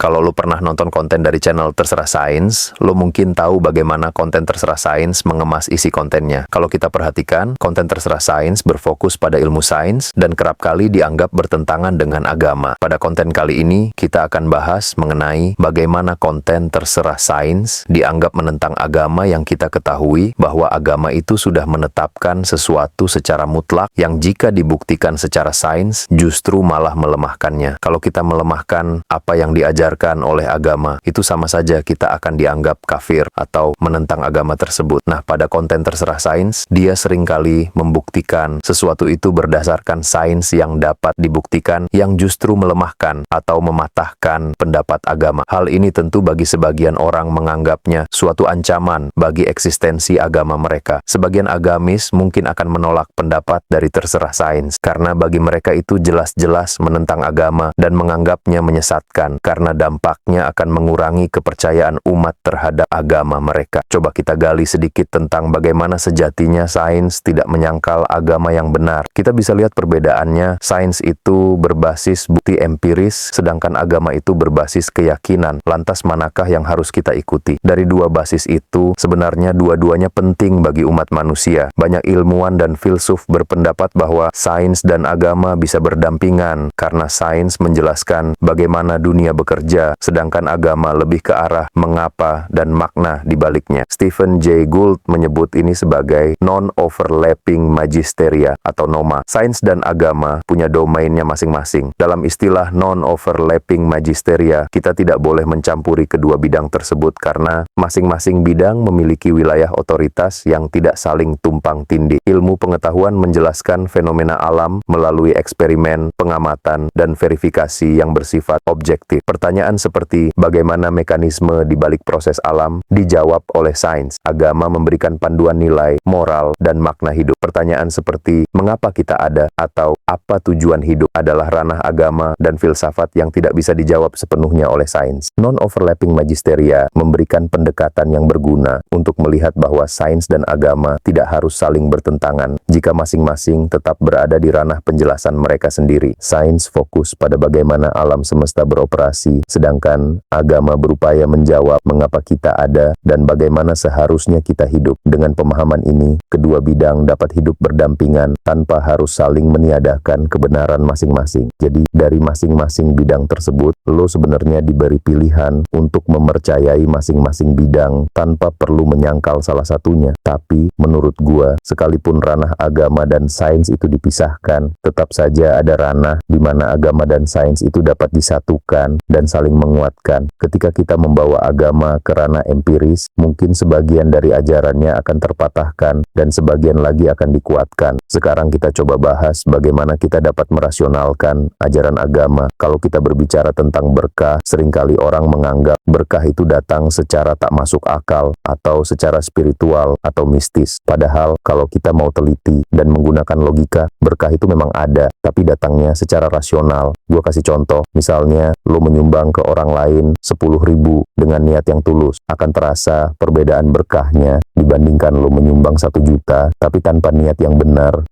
Kalau lu pernah nonton konten dari channel Terserah Sains, lu mungkin tahu bagaimana konten Terserah Sains mengemas isi kontennya. Kalau kita perhatikan, konten Terserah Sains berfokus pada ilmu sains dan kerap kali dianggap bertentangan dengan agama. Pada konten kali ini, kita akan bahas mengenai bagaimana konten Terserah Sains dianggap menentang agama yang kita ketahui bahwa agama itu sudah menetapkan sesuatu secara mutlak yang jika dibuktikan secara sains justru malah melemahkannya. Kalau kita melemahkan apa yang diajarkan oleh agama, itu sama saja kita akan dianggap kafir atau menentang agama tersebut. Nah, pada konten Terserah Sains, dia seringkali membuktikan sesuatu itu berdasarkan sains yang dapat dibuktikan yang justru melemahkan atau mematahkan pendapat agama. Hal ini tentu bagi sebagian orang menganggapnya suatu ancaman bagi eksistensi agama mereka. Sebagian agamis mungkin akan menolak pendapat dari Terserah Sains karena bagi mereka itu jelas-jelas menentang agama dan menganggapnya menyesatkan karena dampaknya akan mengurangi kepercayaan umat terhadap agama mereka. Coba kita gali sedikit tentang bagaimana sejatinya sains tidak menyangkal agama yang benar. Kita bisa lihat perbedaannya. Sains itu berbasis bukti empiris, sedangkan agama itu berbasis keyakinan. Lantas manakah yang harus kita ikuti? Dari dua basis itu, sebenarnya dua-duanya penting bagi umat manusia. Banyak ilmuwan dan filsuf berpendapat bahwa sains dan agama bisa berdampingan karena sains menjelaskan bagaimana dunia bekerja, sedangkan agama lebih ke arah mengapa dan makna di baliknya. Stephen Jay Gould menyebut ini sebagai non-overlapping magisteria atau NOMA. Sains dan agama punya domainnya masing-masing. Dalam istilah non-overlapping magisteria, kita tidak boleh mencampuri kedua bidang tersebut karena masing-masing bidang memiliki wilayah otoritas yang tidak saling tumpang tindih. Ilmu pengetahuan menjelaskan fenomena alam melalui eksperimen, pengamatan, dan verifikasi yang bersifat objektif. Pertanyaan seperti bagaimana mekanisme di balik proses alam dijawab oleh sains. Agama memberikan panduan nilai, moral, dan makna hidup. Pertanyaan seperti mengapa kita ada atau apa tujuan hidup adalah ranah agama dan filsafat yang tidak bisa dijawab sepenuhnya oleh sains. Non-overlapping magisteria memberikan pendekatan yang berguna untuk melihat bahwa sains dan agama tidak harus saling bertentangan jika masing-masing tetap berada di ranah penjelasan mereka sendiri. Sains fokus pada bagaimana alam semesta beroperasi, sedangkan agama berupaya menjawab mengapa kita ada dan bagaimana seharusnya kita hidup. Dengan pemahaman ini, kedua bidang dapat hidup berdampingan tanpa harus saling meniadakan kebenaran masing-masing. Jadi, dari masing-masing bidang tersebut, lo sebenarnya diberi pilihan untuk mempercayai masing-masing bidang tanpa perlu menyangkal salah satunya. Tapi, menurut gua, sekalipun ranah agama dan sains itu dipisahkan, tetap saja ada ranah di mana agama dan sains itu dapat disatukan dan saling menguatkan. Ketika kita membawa agama ke ranah empiris, mungkin sebagian dari ajarannya akan terpatahkan dan sebagian lagi akan dikuatkan. Sekarang kita coba bahas bagaimana kita dapat merasionalkan ajaran agama. Kalau kita berbicara tentang berkah, seringkali orang menganggap berkah itu datang secara tak masuk akal atau secara spiritual atau mistis. Padahal kalau kita mau teliti dan menggunakan logika, berkah itu memang ada, tapi datangnya secara rasional. Gua kasih contoh, misalnya lo menyumbang ke orang lain 10.000 dengan niat yang tulus, akan terasa perbedaan berkahnya dibandingkan lo menyumbang 1 juta tapi tanpa niat yang benar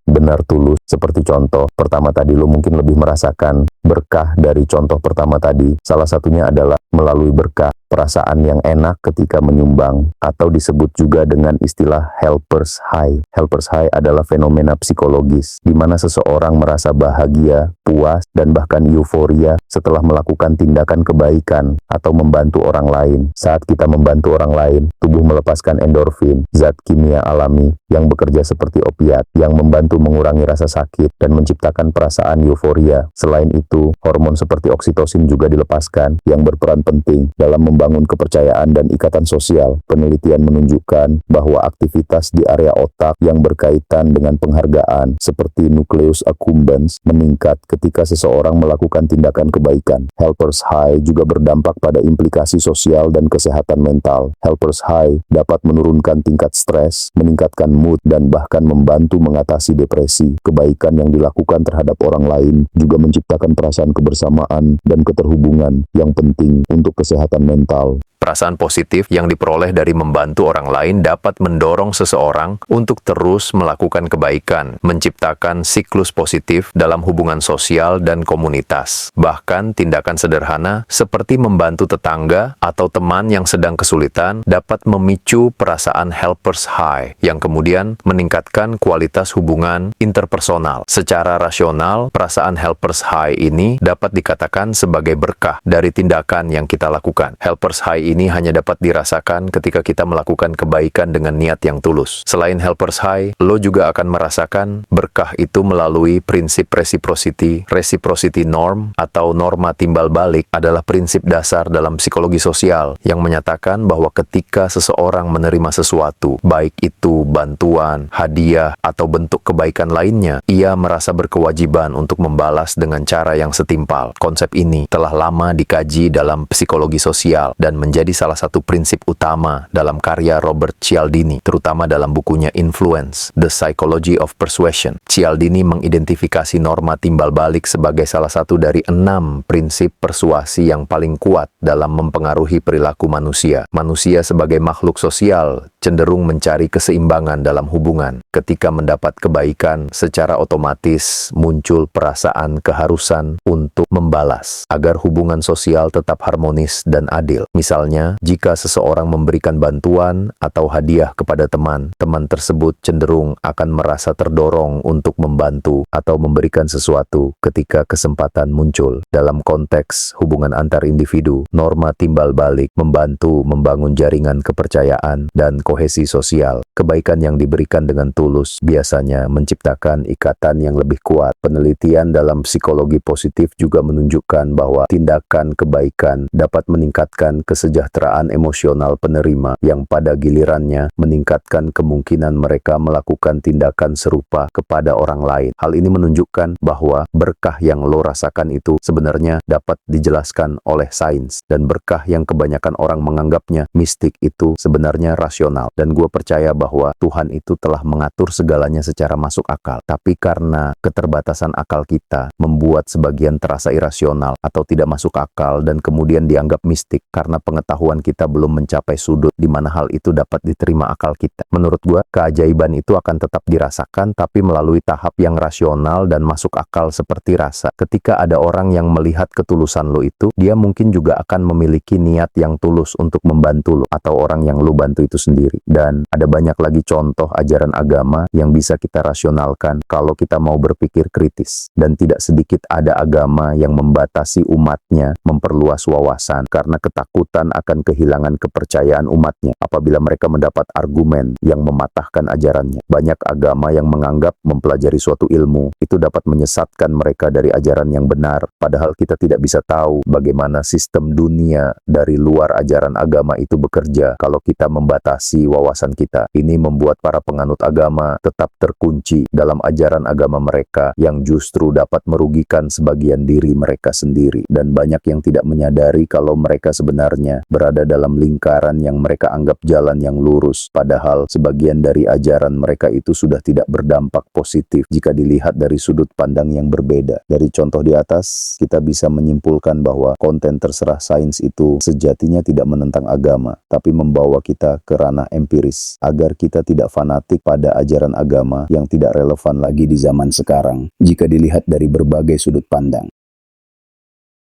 tulus. Seperti contoh pertama tadi, lo mungkin lebih merasakan berkah dari contoh pertama tadi. Salah satunya adalah melalui berkah perasaan yang enak ketika menyumbang, atau disebut juga dengan istilah helper's high. Helper's high adalah fenomena psikologis di mana seseorang merasa bahagia, puas, dan bahkan euforia setelah melakukan tindakan kebaikan atau membantu orang lain. Saat kita membantu orang lain, tubuh melepaskan endorfin, zat kimia alami yang bekerja seperti opiat yang membantu mengurangi rasa sakit dan menciptakan perasaan euforia. Selain itu, hormon seperti oksitosin juga dilepaskan yang berperan penting dalam membangun kepercayaan dan ikatan sosial. Penelitian menunjukkan bahwa aktivitas di area otak yang berkaitan dengan penghargaan seperti nucleus accumbens meningkat ketika seseorang melakukan tindakan kebaikan. Helper's high juga berdampak pada implikasi sosial dan kesehatan mental. Helper's high dapat menurunkan tingkat stres, meningkatkan mood, dan bahkan membantu mengatasi depresi. Kebaikan yang dilakukan terhadap orang lain juga menciptakan perasaan kebersamaan dan keterhubungan yang penting untuk kesehatan mental. Perasaan positif yang diperoleh dari membantu orang lain dapat mendorong seseorang untuk terus melakukan kebaikan, menciptakan siklus positif dalam hubungan sosial dan komunitas. Bahkan tindakan sederhana seperti membantu tetangga atau teman yang sedang kesulitan dapat memicu perasaan helpers high yang kemudian meningkatkan kualitas hubungan interpersonal. Secara rasional, perasaan helpers high ini dapat dikatakan sebagai berkah dari tindakan yang kita lakukan. Helpers high ini hanya dapat dirasakan ketika kita melakukan kebaikan dengan niat yang tulus. Selain helpers high, lo juga akan merasakan berkah itu melalui prinsip reciprocity. Reciprocity norm atau norma timbal balik adalah prinsip dasar dalam psikologi sosial yang menyatakan bahwa ketika seseorang menerima sesuatu, baik itu bantuan, hadiah, atau bentuk kebaikan lainnya, ia merasa berkewajiban untuk membalas dengan cara yang setimpal. Konsep ini telah lama dikaji dalam psikologi sosial dan menjadi salah satu prinsip utama dalam karya Robert Cialdini, terutama dalam bukunya Influence, The Psychology of Persuasion. Cialdini mengidentifikasi norma timbal balik sebagai salah satu dari 6 prinsip persuasi yang paling kuat dalam mempengaruhi perilaku manusia. Manusia sebagai makhluk sosial cenderung mencari keseimbangan dalam hubungan. Ketika mendapat kebaikan, secara otomatis muncul perasaan keharusan untuk membalas agar hubungan sosial tetap harmonis dan adil. Misalnya, jika seseorang memberikan bantuan atau hadiah kepada teman, teman tersebut cenderung akan merasa terdorong untuk membantu atau memberikan sesuatu ketika kesempatan muncul. Dalam konteks hubungan antar individu, norma timbal balik membantu membangun jaringan kepercayaan dan kohesi sosial. Kebaikan yang diberikan dengan tulus biasanya menciptakan ikatan yang lebih kuat. Penelitian dalam psikologi positif juga menunjukkan bahwa tindakan kebaikan dapat meningkatkan kesejahteraan emosional penerima yang pada gilirannya meningkatkan kemungkinan mereka melakukan tindakan serupa kepada orang lain. Hal ini menunjukkan bahwa berkah yang lo rasakan itu sebenarnya dapat dijelaskan oleh sains, dan berkah yang kebanyakan orang menganggapnya mistik itu sebenarnya rasional. Dan gue percaya bahwa Tuhan itu telah mengatur segalanya secara masuk akal. Tapi karena keterbatasan akal kita membuat sebagian terasa irasional atau tidak masuk akal dan kemudian dianggap mistik karena pengetahuan kita belum mencapai sudut di mana hal itu dapat diterima akal kita. Menurut gue, keajaiban itu akan tetap dirasakan tapi melalui tahap yang rasional dan masuk akal seperti rasa. Ketika ada orang yang melihat ketulusan lo itu, dia mungkin juga akan memiliki niat yang tulus untuk membantu lo atau orang yang lo bantu itu sendiri. Dan ada banyak lagi contoh ajaran agama yang bisa kita rasionalkan kalau kita mau berpikir kritis. Dan tidak sedikit ada agama yang membatasi umatnya memperluas wawasan karena ketakutan akan kehilangan kepercayaan umatnya apabila mereka mendapat argumen yang mematahkan ajarannya. Banyak agama yang menganggap mempelajari suatu ilmu itu dapat menyesatkan mereka dari ajaran yang benar, padahal kita tidak bisa tahu bagaimana sistem dunia dari luar ajaran agama itu bekerja kalau kita membatasi wawasan kita. Ini membuat para penganut agama tetap terkunci dalam ajaran agama mereka yang justru dapat merugikan sebagian diri mereka sendiri, dan banyak yang tidak menyadari kalau mereka sebenarnya berada dalam lingkaran yang mereka anggap jalan yang lurus, padahal sebagian dari ajaran mereka itu sudah tidak berdampak positif jika dilihat dari sudut pandang yang berbeda. Dari contoh di atas, kita bisa menyimpulkan bahwa konten terserah sains itu sejatinya tidak menentang agama, tapi membawa kita ke ranah empiris, agar kita tidak fanatik pada ajaran agama yang tidak relevan lagi di zaman sekarang jika dilihat dari berbagai sudut pandang.